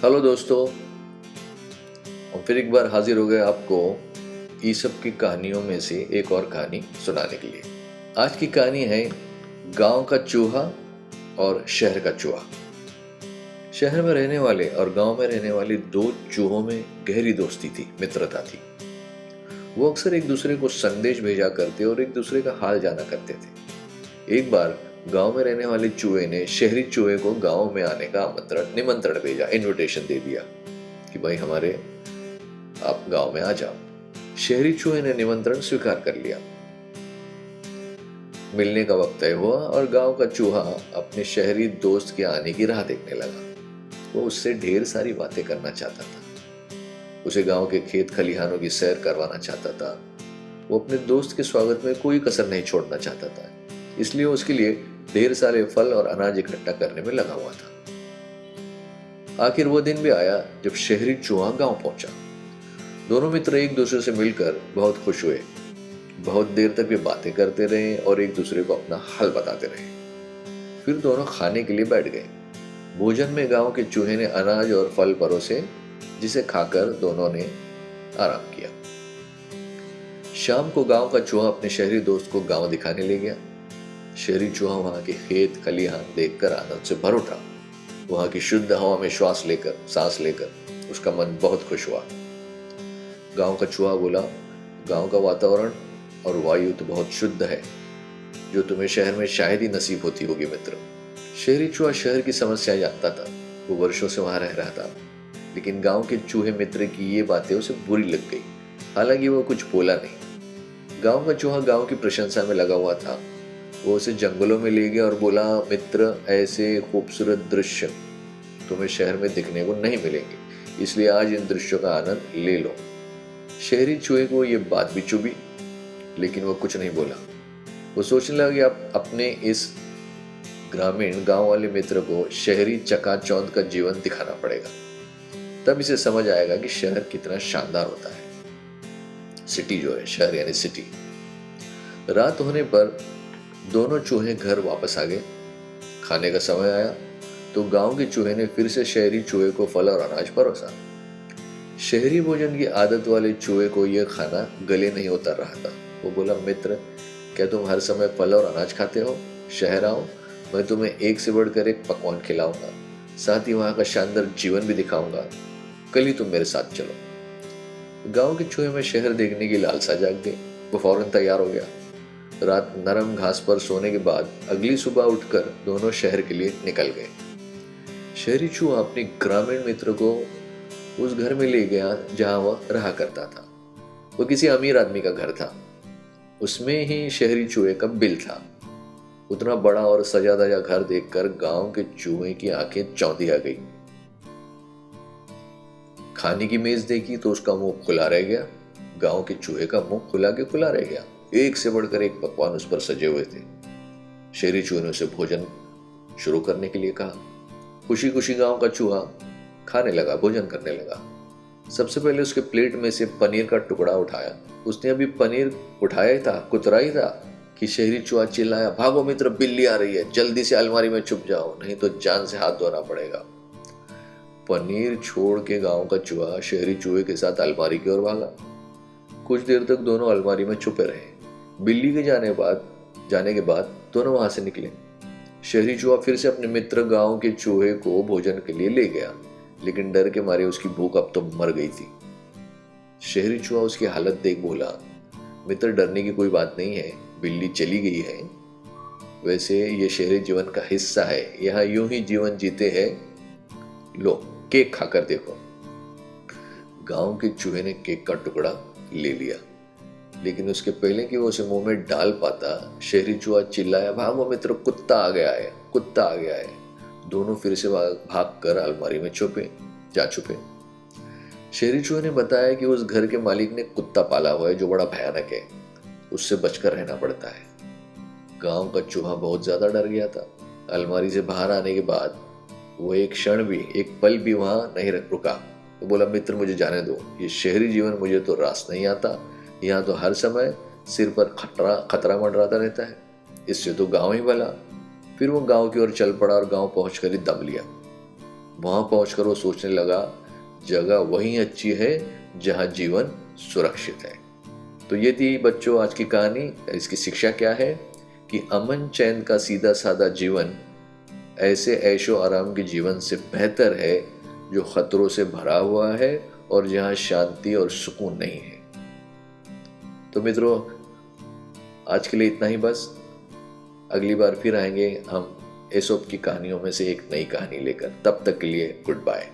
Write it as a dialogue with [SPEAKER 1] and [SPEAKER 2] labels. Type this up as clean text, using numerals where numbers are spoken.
[SPEAKER 1] Hello दोस्तों, हम फिर एक बार हाजिर हो गए आपको ईसप की कहानियों में से एक और कहानी सुनाने के लिए। आज की कहानी है गांव का चूहा और शहर का चूहा। शहर में रहने वाले और गांव में रहने वाले दो चूहों में गहरी दोस्ती थी, मित्रता थी। वो अक्सर एक दूसरे को संदेश भेजा करते और एक दूसरे का हाल जाना करते थे। एक बार गांव में रहने वाले चूहे ने शहरी चूहे को गांव में आने का निमंत्रण भेजा, इनविटेशन दे दिया कि भाई आप गांव में आ जाओ। शहरी चूहे ने निमंत्रण स्वीकार कर लिया। मिलने का वक्त तय हुआ और गांव का चूहा अपने शहरी दोस्त के आने की राह देखने लगा। वो उससे ढेर सारी बातें करना चाहता था। उसे गांव के खेत खलिहानों की सैर करवाना चाहता था। वो अपने दोस्त के स्वागत में कोई कसर नहीं छोड़ना चाहता था, इसलिए उसके लिए ढेर सारे फल और अनाज इकट्ठा करने में लगा हुआ था। आखिर वो दिन भी आया जब शहरी चूहा गांव पहुंचा। दोनों मित्र एक दूसरे से मिलकर बहुत खुश हुए। बहुत देर तक वे बातें करते रहे और एक दूसरे को अपना हाल बताते रहे। फिर दोनों खाने के लिए बैठ गए। भोजन में गांव के चूहे ने अनाज और फल परोसे, जिसे खाकर दोनों ने आराम किया। शाम को गांव का चूहा अपने शहरी दोस्त को गांव दिखाने ले गया। शहरी चूहा वहां के खेत खलिहान देखकर आनंद से भर उठा। वहां की शुद्ध हवा में सांस लेकर उसका मन बहुत खुश हुआ। गांव का चूहा बोला, गांव का वातावरण और वायु तो बहुत शुद्ध है, जो तुम्हें शहर में शायद ही नसीब होती होगी मित्र। शहरी चूहा शहर की समस्याएं जानता था। वो वर्षों से वहां रह रहा था, लेकिन गांव के चूहे मित्र की ये बातें उसे बुरी लग गई। हालांकि वो कुछ बोला नहीं। गांव का चूहा गांव की प्रशंसा में लगा हुआ था। वो उसे जंगलों में ले गया और बोला, मित्र, ऐसे खूबसूरत दृश्य तुम्हें शहर में दिखने को नहीं मिलेंगे, इसलिए आज इन दृश्यों का आनंद ले लो। शहरी चूहे को ये बात भी चुभी, लेकिन वो कुछ नहीं बोला। वो सोचने लगा कि अब अपने इस ग्रामीण गांव वाले मित्र को शहरी चकाचौंध का जीवन दिखाना पड़ेगा। तब इसे समझ आएगा कि शहर कितना शानदार होता है। सिटी जो है, शहर यानी सिटी। रात होने पर दोनों चूहे घर वापस आ गए। खाने का समय आया तो गांव के चूहे ने फिर से शहरी चूहे को फल और अनाज परोसा। शहरी भोजन की आदत वाले चूहे को यह खाना गले नहीं उतर रहा था। वो बोला, मित्र, क्या तुम हर समय फल और अनाज खाते हो? शहर आओ, मैं तुम्हें एक से बढ़कर एक पकवान खिलाऊंगा, साथ ही वहां का शानदार जीवन भी दिखाऊंगा। कल ही तुम मेरे साथ चलो। गांव के चूहे में शहर देखने की लालसा जाग गई। वो फौरन तैयार हो गया। रात नरम घास पर सोने के बाद अगली सुबह उठकर दोनों शहर के लिए निकल गए। शहरी चूहा अपने ग्रामीण मित्र को उस घर में ले गया जहां वह रहा करता था। वो किसी अमीर आदमी का घर था। उसमें ही शहरी चूहे का बिल था। उतना बड़ा और सजा धजा घर देखकर गांव के चूहे की आंखें चौंधी आ गई। खाने की मेज देखी तो उसका मुंह खुला रह गया। गांव के चूहे का मुंह खुला रह गया। एक से बढ़कर एक पकवान उस पर सजे हुए थे। शहरी चूहे ने उसे भोजन शुरू करने के लिए कहा। खुशी खुशी गांव का चूहा खाने लगा, भोजन करने लगा। सबसे पहले उसके प्लेट में से पनीर का टुकड़ा उठाया। उसने अभी पनीर उठाया ही था, कुतरा ही था कि शहरी चूहा चिल्लाया, भागो मित्र, बिल्ली आ रही है, जल्दी से अलमारी में छुप जाओ, नहीं तो जान से हाथ धोना पड़ेगा। पनीर छोड़ के गांव का चूहा शहरी चूहे के साथ अलमारी की ओर भागा। कुछ देर तक दोनों अलमारी में छुपे रहे। बिल्ली के जाने के बाद दोनों वहां से निकले। शहरी चूहा फिर से अपने मित्र गांव के चूहे को भोजन के लिए ले गया, लेकिन डर के मारे उसकी भूख अब तो मर गई थी। शहरी चूहा उसकी हालत देख बोला, मित्र, डरने की कोई बात नहीं है, बिल्ली चली गई है। वैसे ये शहरी जीवन का हिस्सा है, यहाँ यूं ही जीवन जीते हैं। लो, केक खाकर देखो। गांव के चूहे ने केक का टुकड़ा ले लिया, लेकिन उसके पहले कि वो उसे मुंह में डाल पाता, शहरी चूहा चिल्लाया, भागो मित्र, कुत्ता आ गया है, कुत्ता आ गया है। दोनों फिर से भाग कर अलमारी में जा छुपे। शहरी चूहे ने बताया कि उस घर के मालिक ने कुत्ता पाला हुआ है जो बड़ा भयानक है, उससे बचकर रहना पड़ता है। गांव का चूहा बहुत ज्यादा डर गया था। अलमारी से बाहर आने के बाद वो एक पल भी वहां नहीं रुका। तो बोला, मित्र, मुझे जाने दो, ये शहरी जीवन मुझे तो रास नहीं आता। यहाँ तो हर समय सिर पर खतरा मंडराता रहता है, इससे तो गांव ही भला। फिर वो गांव की ओर चल पड़ा और गांव पहुंचकर ही दम लिया। वहां पहुंचकर वो सोचने लगा, जगह वही अच्छी है जहां जीवन सुरक्षित है। तो ये थी बच्चों आज की कहानी। इसकी शिक्षा क्या है कि अमन चैन का सीधा साधा जीवन ऐसे ऐशो आराम के जीवन से बेहतर है जो खतरों से भरा हुआ है और जहां शांति और सुकून नहीं है। तो मित्रों, आज के लिए इतना ही बस। अगली बार फिर आएंगे हम एसोप की कहानियों में से एक नई कहानी लेकर। तब तक के लिए गुड बाय।